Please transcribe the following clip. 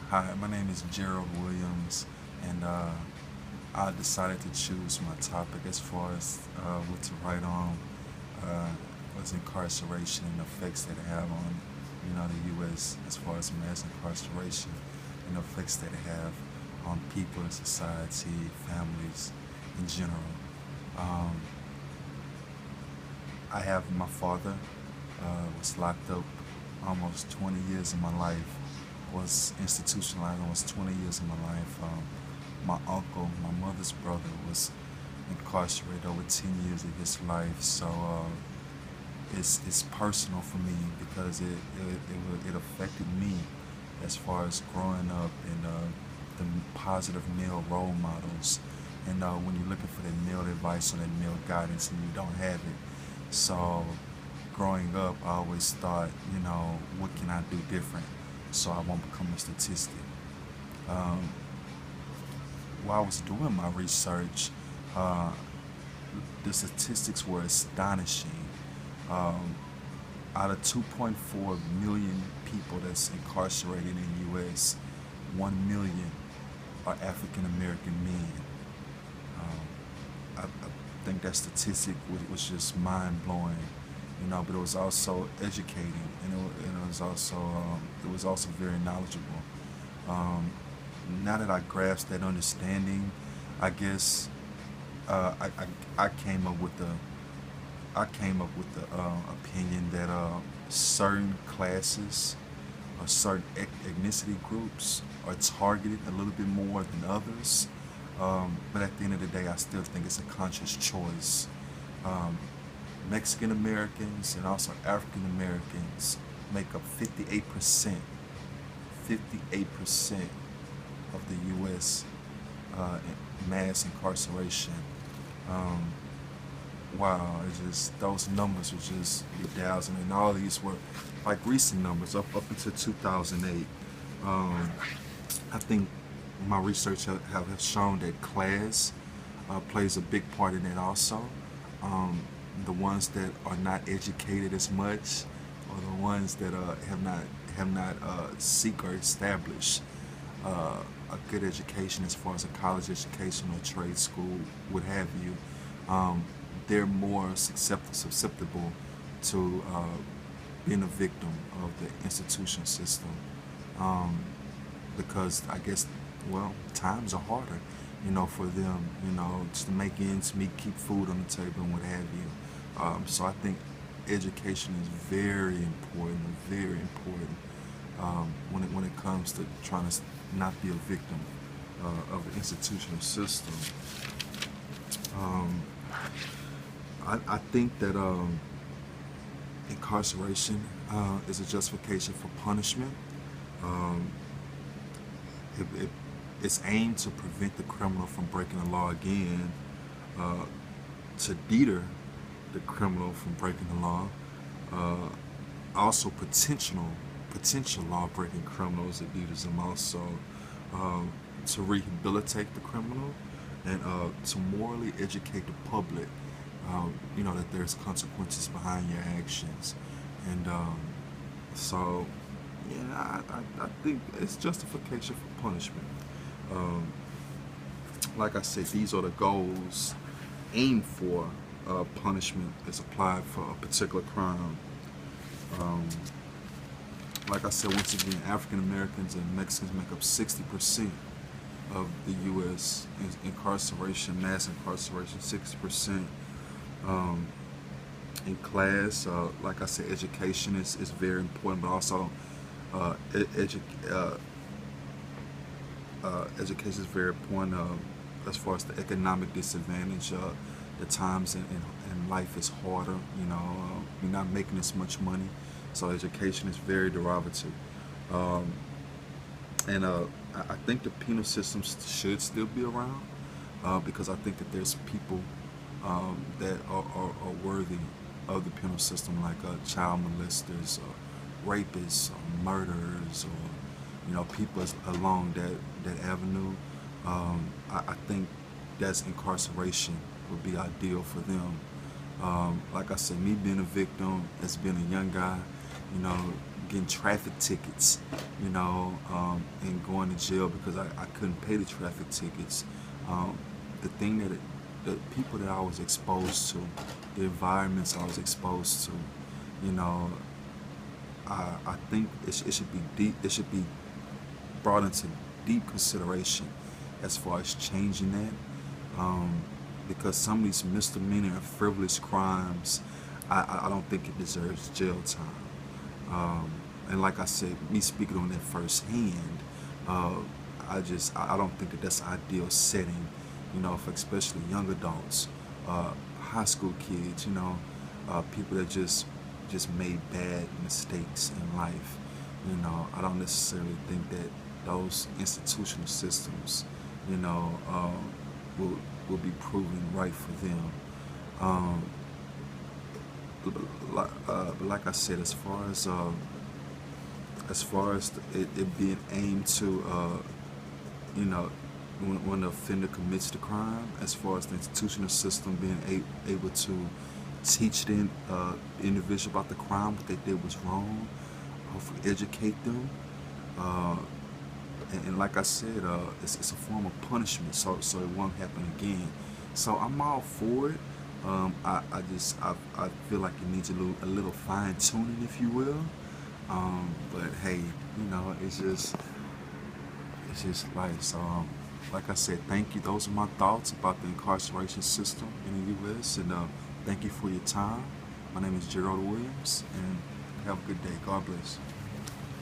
Hi, my name is Gerald Williams, and I decided to choose my topic as far as what to write on uh, was incarceration and the effects that it have on, the U.S. as far as mass incarceration and the effects that it have on people, society, families in general. Um, I have my father was locked up almost 20 years of my life, was institutionalized almost 20 years of my life. My uncle, my mother's brother, was incarcerated over 10 years of his life. So it's personal for me because it affected me as far as growing up and the positive male role models. And when you're looking for that male advice or that male guidance and you don't have it, so growing up, I always thought, what can I do different so I won't become a statistic? Um, while I was doing my research, uh, the statistics were astonishing. Um, out of 2.4 million people that's incarcerated in the U.S., 1 million are African American men. I think that statistic was just mind blowing, but it was also educating, and it was also very knowledgeable. Um, Now that I grasped that understanding, I guess I came up with the opinion that certain classes or certain ethnicity groups are targeted a little bit more than others. But at the end of the day, I still think it's a conscious choice. Um, Mexican Americans and also African Americans make up 58% of the U.S. Mass incarceration. Um, wow, it's just those numbers were just bedazzling, and all these were like recent numbers up until 2008. Um, I think my research have shown that class plays a big part in it also. Um, the ones that are not educated as much, or the ones that have not seek or establish a good education as far as a college education or trade school, what have you, um, they're more susceptible to being a victim of the institution system. Um, because I guess, well, times are harder, for them, just to make ends meet, keep food on the table, and what have you. So I think education is very important, very important when it comes to trying to not be a victim of the institutional system. Um, I think that incarceration is a justification for punishment. Um, it's aimed to prevent the criminal from breaking the law again, uh, to deter the criminal from breaking the law. Uh, Also, potential law-breaking criminals, it deters them also, um, to rehabilitate the criminal and to morally educate the public. That there's consequences behind your actions, and so yeah, I think it's justification for punishment. Um, like I said, these are the goals aimed for punishment is applied for a particular crime. Um, like I said, once again, African Americans and Mexicans make up 60% of the U.S. incarceration, mass incarceration, 60%. Um, in class, like I said, education is very important, but also uh, edu- uh, education is very important as far as the economic disadvantage. The times in life is harder. You're not making as much money, so education is very derivative. Um, and I think the penal system should still be around because I think that there's people that are worthy of the penal system, like child molesters, or rapists, or murderers, or people along that avenue. I think that's incarceration would be ideal for them. Like I said, me being a victim, as being a young guy, you know, getting traffic tickets, and going to jail because I couldn't pay the traffic tickets. The thing the people that I was exposed to, the environments I was exposed to, you know, I think it should be deep. It should be brought into deep consideration as far as changing that, because some of these misdemeanor and frivolous crimes, I don't think it deserves jail time. And like I said, me speaking on that firsthand, I don't think that that's an ideal setting, for especially young adults, high school kids, people that just made bad mistakes in life. I don't necessarily think that those institutional systems, will be proven right for them. Um, but like I said, as far as it being aimed to, you know, when the offender commits the crime, as far as the institutional system being able to teach the individual about the crime, what they did was wrong, hopefully educate them. Uh, and like I said, it's a form of punishment, so it won't happen again. So I'm all for it. I feel like it needs a little fine tuning, if you will. But hey, it's just life. So like I said, thank you. Those are my thoughts about the incarceration system in the U.S. And thank you for your time. My name is Gerald Williams, and have a good day. God bless.